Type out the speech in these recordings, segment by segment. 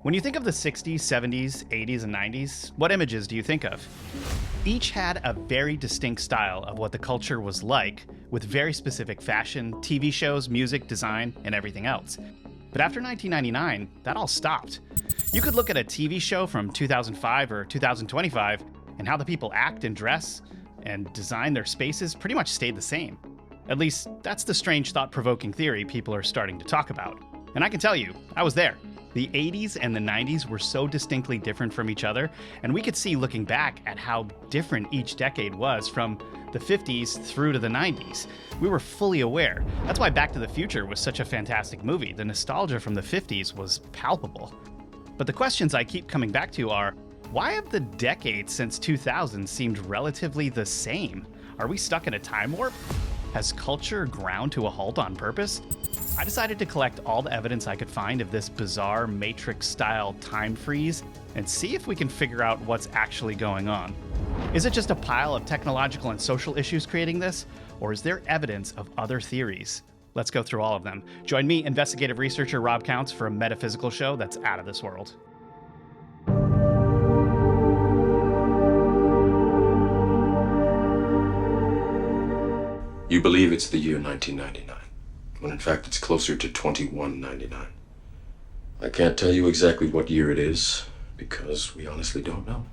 When you think of the 60s, 70s, 80s, and 90s, what images do you think of? Each had a very distinct style of what the culture was like, with very specific fashion, TV shows, music, design, and everything else. But after 1999, that all stopped. You could look at a TV show from 2005 or 2025, and how the people act and dress and design their spaces pretty much stayed the same. At least, that's the strange thought-provoking theory people are starting to talk about. And I can tell you, I was there. The 80s and the 90s were so distinctly different from each other, and we could see looking back at how different each decade was from the 50s through to the 90s. We were fully aware. That's why Back to the Future was such a fantastic movie. The nostalgia from the 50s was palpable. But the questions I keep coming back to are, why have the decades since 2000 seemed relatively the same? Are we stuck in a time warp? Has culture ground to a halt on purpose? I decided to collect all the evidence I could find of this bizarre Matrix-style time freeze and see if we can figure out what's actually going on. Is it just a pile of technological and social issues creating this, or is there evidence of other theories? Let's go through all of them. Join me, investigative researcher Rob Counts, for a metaphysical show that's out of this world. You believe it's the year 1999, when in fact it's closer to 2199. I can't tell you exactly what year it is, because we honestly don't know.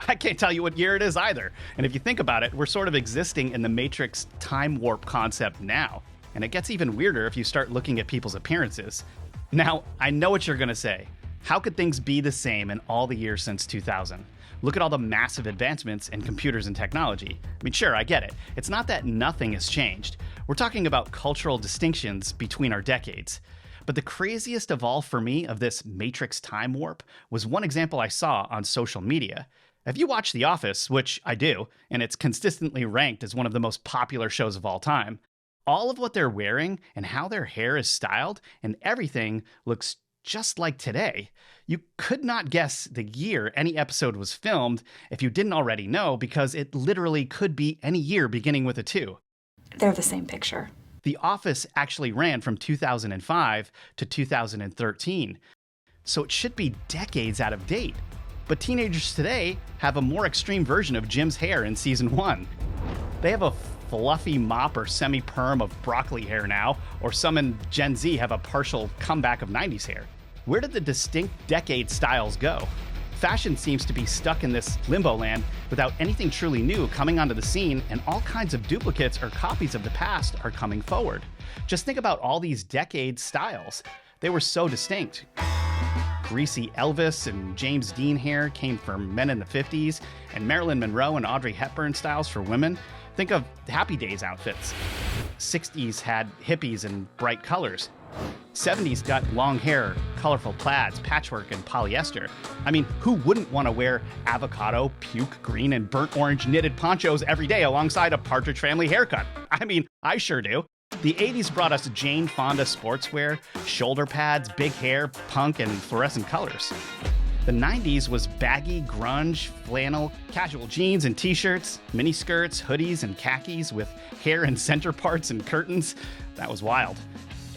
I can't tell you what year it is either. And if you think about it, we're sort of existing in the Matrix time warp concept now. And it gets even weirder if you start looking at people's appearances. Now, I know what you're gonna say. How could things be the same in all the years since 2000? Look at all the massive advancements in computers and technology. I mean, sure, I get it. It's not that nothing has changed. We're talking about cultural distinctions between our decades. But the craziest of all for me of this Matrix time warp was one example I saw on social media. If you watch The Office, which I do, and it's consistently ranked as one of the most popular shows of all time, all of what they're wearing and how their hair is styled and everything looks just like today. You could not guess the year any episode was filmed if you didn't already know, because it literally could be any year beginning with a 2. They're the same picture. The Office actually ran from 2005 to 2013, so it should be decades out of date. But teenagers today have a more extreme version of Jim's hair in season 1. They have a fluffy mop or semi-perm of broccoli hair now, or some in Gen Z have a partial comeback of 90s hair. Where did the distinct decade styles go? Fashion seems to be stuck in this limbo land without anything truly new coming onto the scene, and all kinds of duplicates or copies of the past are coming forward. Just think about all these decade styles. They were so distinct. Greasy Elvis and James Dean hair came from men in the 50s, and Marilyn Monroe and Audrey Hepburn styles for women. Think of Happy Days outfits. 60s had hippies and bright colors. 70s got long hair, colorful plaids, patchwork, and polyester. I mean, who wouldn't want to wear avocado, puke green, and burnt orange knitted ponchos every day alongside a Partridge Family haircut? I mean, I sure do. The 80s brought us Jane Fonda sportswear, shoulder pads, big hair, punk, and fluorescent colors. The 90s was baggy, grunge, flannel, casual jeans and t-shirts, mini skirts, hoodies, and khakis with hair in center parts and curtains. That was wild.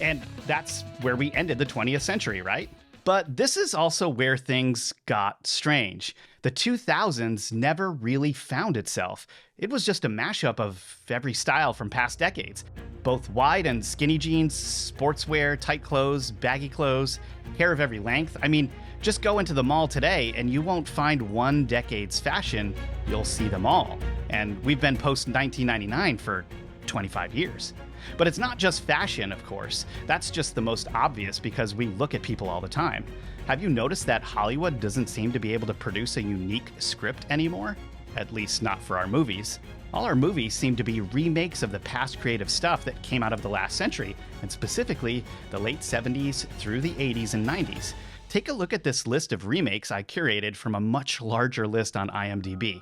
And that's where we ended the 20th century, right? But this is also where things got strange. The 2000s never really found itself. It was just a mashup of every style from past decades. Both wide and skinny jeans, sportswear, tight clothes, baggy clothes, hair of every length. I mean, just go into the mall today and you won't find one decade's fashion, you'll see them all. And we've been post-1999 for 25 years. But it's not just fashion, of course. That's just the most obvious because we look at people all the time. Have you noticed that Hollywood doesn't seem to be able to produce a unique script anymore? At least not for our movies. All our movies seem to be remakes of the past creative stuff that came out of the last century, and specifically the late 70s through the 80s and 90s. Take a look at this list of remakes I curated from a much larger list on IMDb.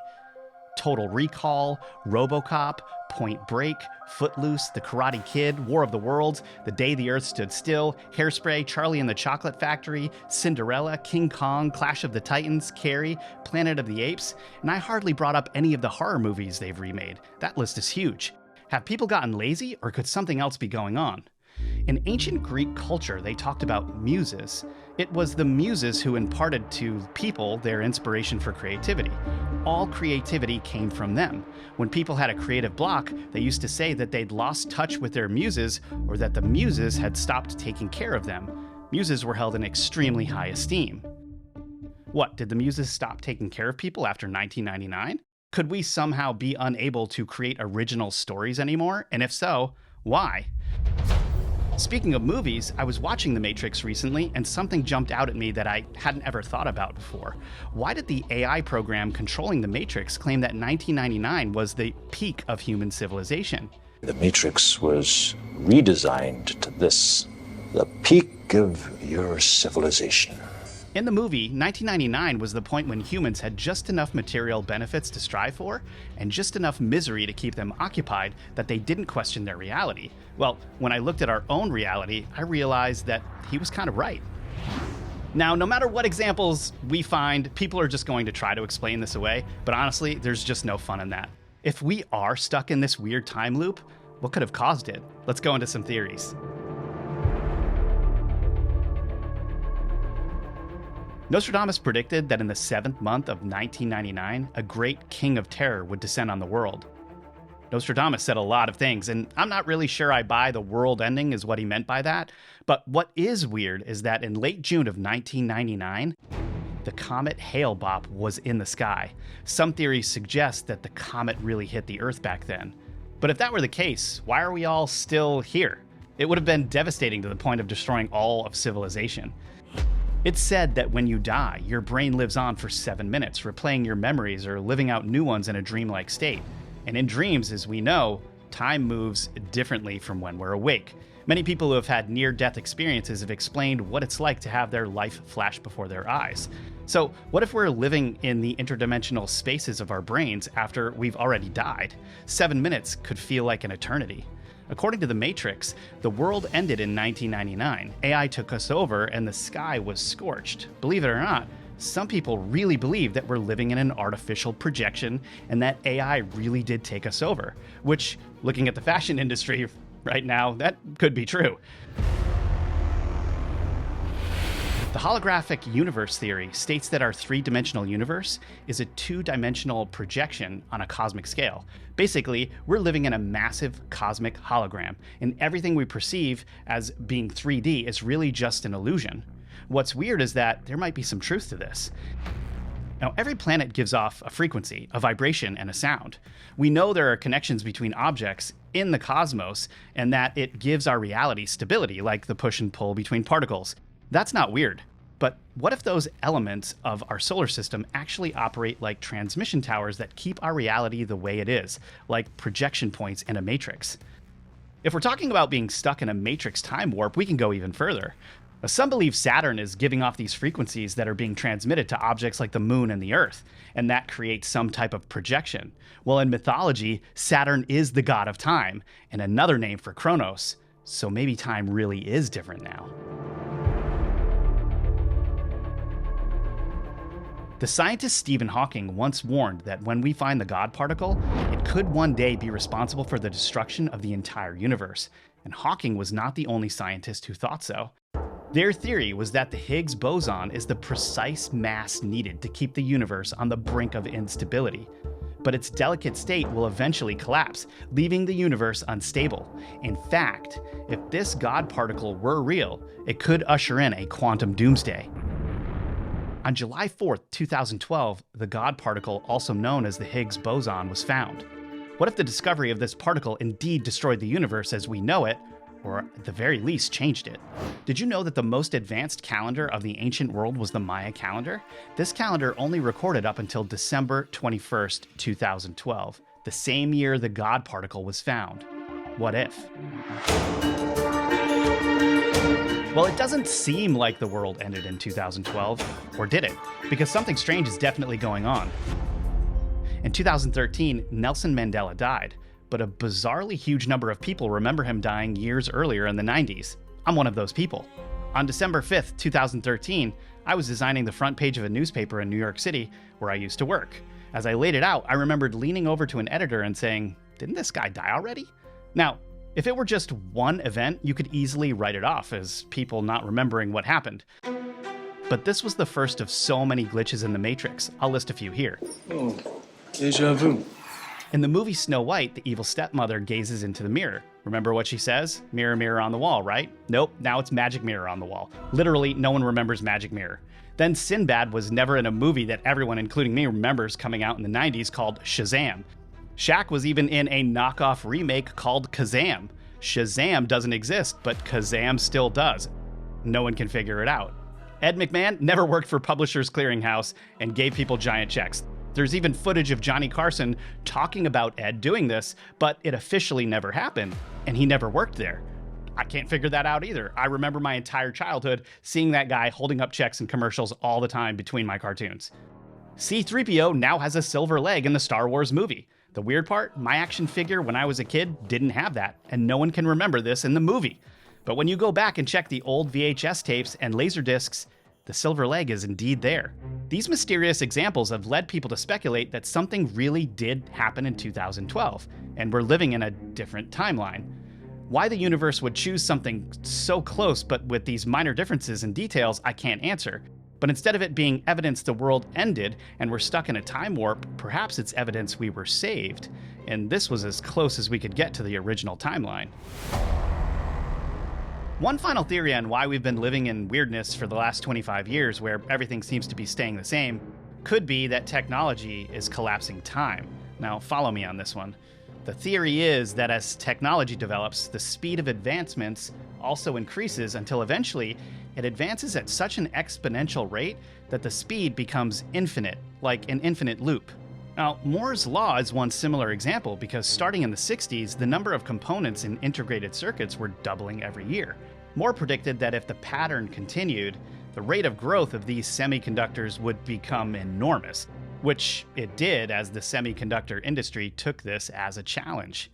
Total Recall, RoboCop, Point Break, Footloose, The Karate Kid, War of the Worlds, The Day the Earth Stood Still, Hairspray, Charlie and the Chocolate Factory, Cinderella, King Kong, Clash of the Titans, Carrie, Planet of the Apes, and I hardly brought up any of the horror movies they've remade. That list is huge. Have people gotten lazy, or could something else be going on? In ancient Greek culture, they talked about muses. It was the muses who imparted to people their inspiration for creativity. All creativity came from them. When people had a creative block, they used to say that they'd lost touch with their muses or that the muses had stopped taking care of them. Muses were held in extremely high esteem. What, did the muses stop taking care of people after 1999? Could we somehow be unable to create original stories anymore? And if so, why? Speaking of movies, I was watching The Matrix recently and something jumped out at me that I hadn't ever thought about before. Why did the AI program controlling The Matrix claim that 1999 was the peak of human civilization? The Matrix was redesigned to this, the peak of your civilization. In the movie, 1999 was the point when humans had just enough material benefits to strive for, and just enough misery to keep them occupied that they didn't question their reality. Well, when I looked at our own reality, I realized that he was kind of right. Now, no matter what examples we find, people are just going to try to explain this away, but honestly, there's just no fun in that. If we are stuck in this weird time loop, what could have caused it? Let's go into some theories. Nostradamus predicted that in the 7th month of 1999, a great king of terror would descend on the world. Nostradamus said a lot of things, and I'm not really sure I buy the world ending is what he meant by that. But what is weird is that in late June of 1999, the comet Hale-Bopp was in the sky. Some theories suggest that the comet really hit the Earth back then. But if that were the case, why are we all still here? It would have been devastating to the point of destroying all of civilization. It's said that when you die, your brain lives on for 7 minutes, replaying your memories or living out new ones in a dreamlike state. And in dreams, as we know, time moves differently from when we're awake. Many people who have had near-death experiences have explained what it's like to have their life flash before their eyes. So what if we're living in the interdimensional spaces of our brains after we've already died? 7 minutes could feel like an eternity. According to The Matrix, the world ended in 1999. AI took us over and the sky was scorched. Believe it or not, some people really believe that we're living in an artificial projection and that AI really did take us over, which, looking at the fashion industry right now, that could be true. The holographic universe theory states that our three-dimensional universe is a two-dimensional projection on a cosmic scale. Basically, we're living in a massive cosmic hologram, and everything we perceive as being 3D is really just an illusion. What's weird is that there might be some truth to this. Now, every planet gives off a frequency, a vibration, and a sound. We know there are connections between objects in the cosmos, and that it gives our reality stability, like the push and pull between particles. That's not weird. But what if those elements of our solar system actually operate like transmission towers that keep our reality the way it is, like projection points in a matrix? If we're talking about being stuck in a matrix time warp, we can go even further. Some believe Saturn is giving off these frequencies that are being transmitted to objects like the moon and the Earth, and that creates some type of projection. Well, in mythology, Saturn is the god of time, and another name for Kronos, so maybe time really is different now. The scientist Stephen Hawking once warned that when we find the God particle, it could one day be responsible for the destruction of the entire universe. And Hawking was not the only scientist who thought so. Their theory was that the Higgs boson is the precise mass needed to keep the universe on the brink of instability. But its delicate state will eventually collapse, leaving the universe unstable. In fact, if this God particle were real, it could usher in a quantum doomsday. On July 4th, 2012, the God particle, also known as the Higgs boson, was found. What if the discovery of this particle indeed destroyed the universe as we know it, or at the very least changed it? Did you know that the most advanced calendar of the ancient world was the Maya calendar? This calendar only recorded up until December 21st, 2012, the same year the God particle was found. What if? Well, it doesn't seem like the world ended in 2012, or did it? Because something strange is definitely going on. In 2013, Nelson Mandela died, but a bizarrely huge number of people remember him dying years earlier in the 90s. I'm one of those people. On December 5th, 2013, I was designing the front page of a newspaper in New York City where I used to work. As I laid it out, I remembered leaning over to an editor and saying, "Didn't this guy die already?" Now, If it were just one event, you could easily write it off as people not remembering what happened. But this was the first of so many glitches in the Matrix. I'll list a few here. Oh, déjà vu. In the movie Snow White, the evil stepmother gazes into the mirror. Remember what she says? Mirror, mirror on the wall, right? Nope, now it's magic mirror on the wall. Literally, no one remembers magic mirror. Then Sinbad was never in a movie that everyone, including me, remembers coming out in the 90s called Shazam. Shaq was even in a knockoff remake called Kazam. Shazam doesn't exist, but Kazam still does. No one can figure it out. Ed McMahon never worked for Publishers Clearinghouse and gave people giant checks. There's even footage of Johnny Carson talking about Ed doing this, but it officially never happened, and he never worked there. I can't figure that out either. I remember my entire childhood seeing that guy holding up checks in commercials all the time between my cartoons. C-3PO now has a silver leg in the Star Wars movie. The weird part, my action figure when I was a kid didn't have that, and no one can remember this in the movie. But when you go back and check the old VHS tapes and Laserdiscs, the silver leg is indeed there. These mysterious examples have led people to speculate that something really did happen in 2012, and we're living in a different timeline. Why the universe would choose something so close but with these minor differences in details, I can't answer. But instead of it being evidence the world ended and we're stuck in a time warp, perhaps it's evidence we were saved. And this was as close as we could get to the original timeline. One final theory on why we've been living in weirdness for the last 25 years, where everything seems to be staying the same, could be that technology is collapsing time. Now, follow me on this one. The theory is that as technology develops, the speed of advancements also increases until eventually it advances at such an exponential rate that the speed becomes infinite, like an infinite loop. Now, Moore's law is one similar example because starting in the 60s, the number of components in integrated circuits were doubling every year. Moore predicted that if the pattern continued, the rate of growth of these semiconductors would become enormous, which it did as the semiconductor industry took this as a challenge.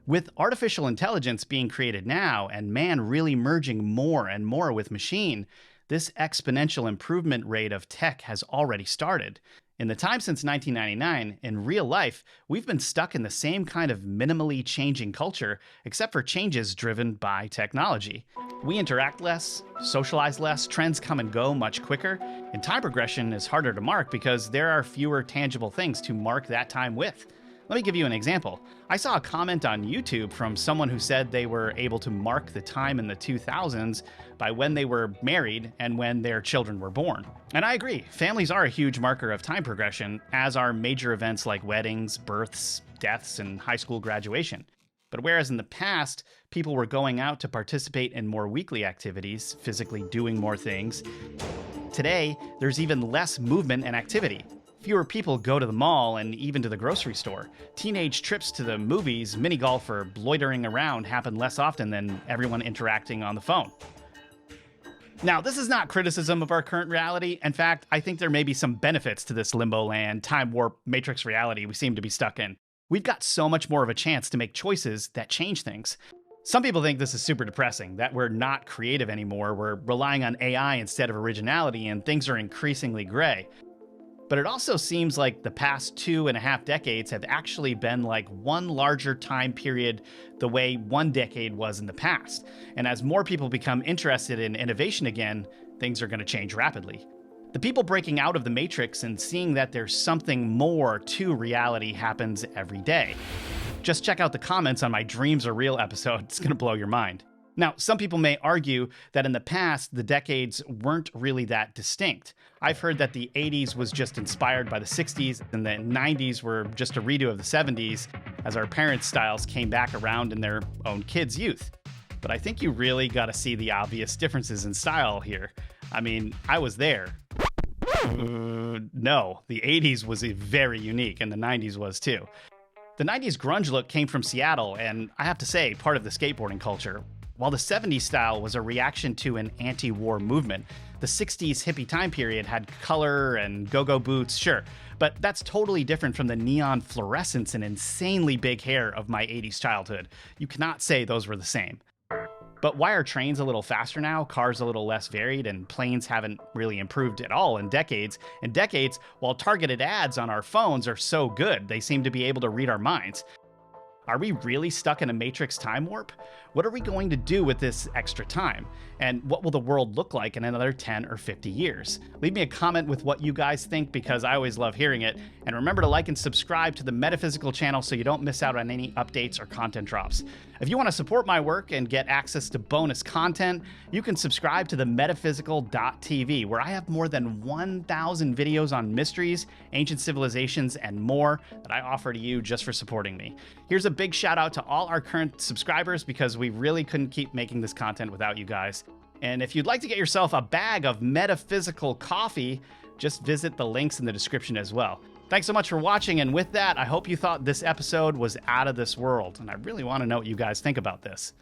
With artificial intelligence being created now and man really merging more and more with machine, this exponential improvement rate of tech has already started. In the time since 1999, in real life, we've been stuck in the same kind of minimally changing culture, except for changes driven by technology. We interact less, socialize less, trends come and go much quicker, and time progression is harder to mark because there are fewer tangible things to mark that time with. Let me give you an example. I saw a comment on YouTube from someone who said they were able to mark the time in the 2000s by when they were married and when their children were born. And I agree, families are a huge marker of time progression, as are major events like weddings, births, deaths, and high school graduation. But whereas in the past, people were going out to participate in more weekly activities, physically doing more things, today there's even less movement and activity. Fewer people go to the mall and even to the grocery store. Teenage trips to the movies, mini golf, or loitering around happen less often than everyone interacting on the phone. Now, this is not criticism of our current reality. In fact, I think there may be some benefits to this limbo land, time warp, matrix reality we seem to be stuck in. We've got so much more of a chance to make choices that change things. Some people think this is super depressing, that we're not creative anymore, we're relying on AI instead of originality, and things are increasingly gray. But it also seems like the past 2.5 decades have actually been like one larger time period the way one decade was in the past. And as more people become interested in innovation again, things are going to change rapidly. The people breaking out of the matrix and seeing that there's something more to reality happens every day. Just check out the comments on my Dreams Are Real episode. It's going to blow your mind. Now, some people may argue that in the past, the decades weren't really that distinct. I've heard that the 80s was just inspired by the 60s, and the 90s were just a redo of the 70s, as our parents' styles came back around in their own kids' youth. But I think you really gotta see the obvious differences in style here. I mean, I was there. No, the 80s was very unique, and the 90s was too. The 90s grunge look came from Seattle, and I have to say, part of the skateboarding culture. While the 70s style was a reaction to an anti-war movement, the 60s hippie time period had color and go-go boots, sure, but that's totally different from the neon fluorescence and insanely big hair of my 80s childhood. You cannot say those were the same. But why are trains a little faster now, cars a little less varied, and planes haven't really improved at all in decades? In decades, while targeted ads on our phones are so good, they seem to be able to read our minds. Are we really stuck in a Matrix time warp? What are we going to do with this extra time? And what will the world look like in another 10 or 50 years? Leave me a comment with what you guys think, because I always love hearing it. And remember to like and subscribe to the Metaphysical channel so you don't miss out on any updates or content drops. If you want to support my work and get access to bonus content, you can subscribe to the metaphysical.tv, where I have more than 1,000 videos on mysteries, ancient civilizations, and more that I offer to you just for supporting me. Here's a big shout out to all our current subscribers, because we really couldn't keep making this content without you guys. And if you'd like to get yourself a bag of Metaphysical coffee, just visit the links in the description as well. Thanks so much for watching, and with that, I hope you thought this episode was out of this world, and I really want to know what you guys think about this.